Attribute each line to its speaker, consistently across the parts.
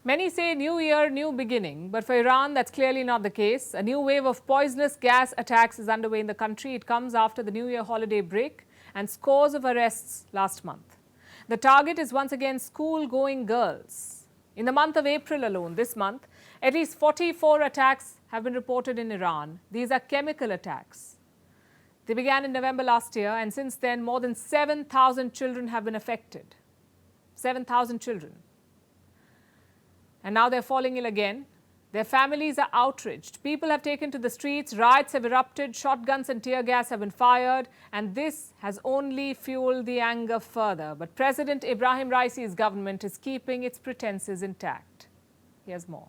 Speaker 1: Many say new year, new beginning, but for Iran, that's clearly not the case. A new wave of poisonous gas attacks is underway in the country. It comes after the New Year holiday break and scores of arrests last month. The target is once again school-going girls. In the month of April alone, this month, at least 44 attacks have been reported in Iran. These are chemical attacks. They began in November last year, and since then, more than 7,000 children have been affected. 7,000 children. And now they're falling ill again. Their families are outraged. People have taken to the streets, riots have erupted, shotguns and tear gas have been fired, and this has only fueled the anger further. But President Ebrahim Raisi's government is keeping its pretenses intact. Here's more.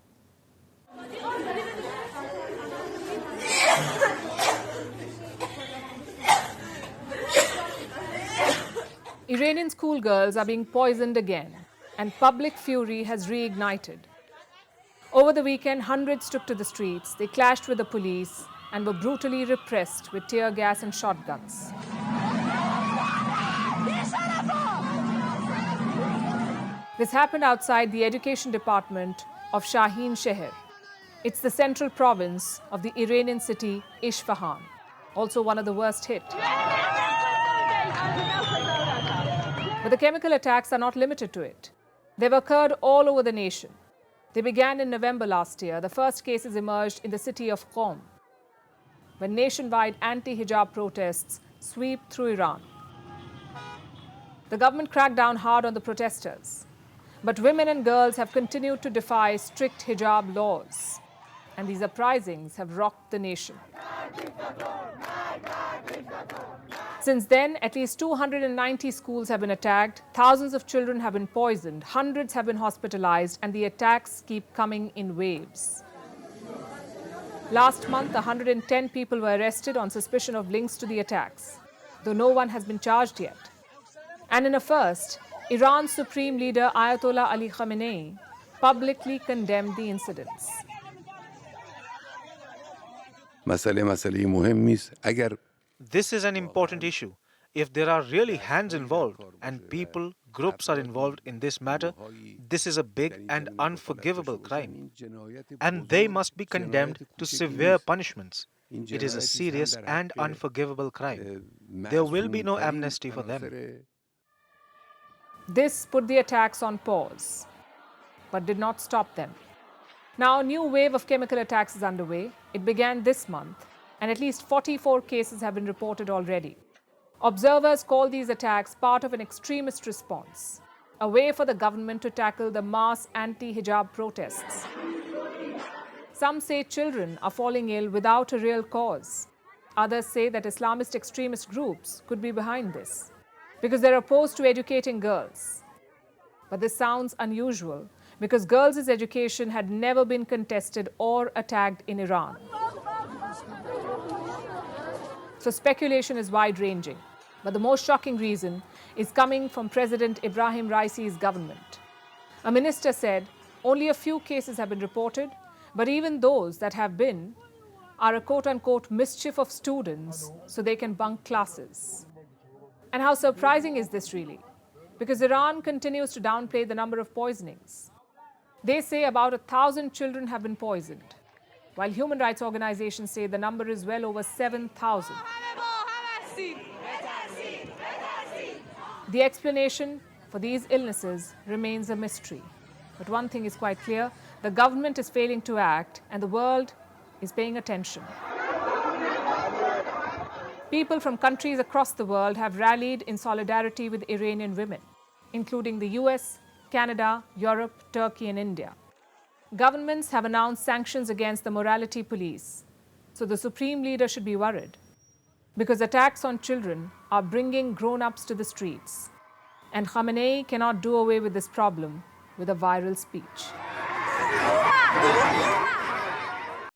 Speaker 1: Iranian schoolgirls are being poisoned again, and public fury has reignited. Over the weekend, hundreds took to the streets. They clashed with the police and were brutally repressed with tear gas and shotguns. This happened outside the education department of Shaheen Sheher. It's the central province of the Iranian city Isfahan, also one of the worst hit. But the chemical attacks are not limited to it. They've occurred all over the nation. They began in November last year. The first cases emerged in the city of Qom, when nationwide anti-hijab protests sweep through Iran. The government cracked down hard on the protesters, but women and girls have continued to defy strict hijab laws, and these uprisings have rocked the nation. Since then, at least 290 schools have been attacked, thousands of children have been poisoned, hundreds have been hospitalized, and the attacks keep coming in waves. Last month, 110 people were arrested on suspicion of links to the attacks, though no one has been charged yet. And in a first, Iran's supreme leader Ayatollah Ali Khamenei publicly condemned the incidents.
Speaker 2: This is an important issue. If there are really hands involved and people, groups are involved in this matter, this is a big and unforgivable crime. And they must be condemned to severe punishments. It is a serious and unforgivable crime. There will be no amnesty for them.
Speaker 1: This put the attacks on pause, but did not stop them. Now, a new wave of chemical attacks is underway. It began this month, and at least 44 cases have been reported already. Observers call these attacks part of an extremist response, a way for the government to tackle the mass anti-hijab protests. Some say children are falling ill without a real cause. Others say that Islamist extremist groups could be behind this, because they're opposed to educating girls. But this sounds unusual, because girls' education had never been contested or attacked in Iran. So speculation is wide-ranging. But the most shocking reason is coming from President Ebrahim Raisi's government. A minister said only a few cases have been reported, but even those that have been are a quote-unquote mischief of students so they can bunk classes. And how surprising is this really? Because Iran continues to downplay the number of poisonings. They say about 1,000 children have been poisoned, while human rights organizations say the number is well over 7,000. The explanation for these illnesses remains a mystery. But one thing is quite clear, the government is failing to act and the world is paying attention. People from countries across the world have rallied in solidarity with Iranian women, including the US, Canada, Europe, Turkey, and India. Governments have announced sanctions against the morality police, so the supreme leader should be worried, because attacks on children are bringing grown-ups to the streets, and Khamenei cannot do away with this problem with a viral speech.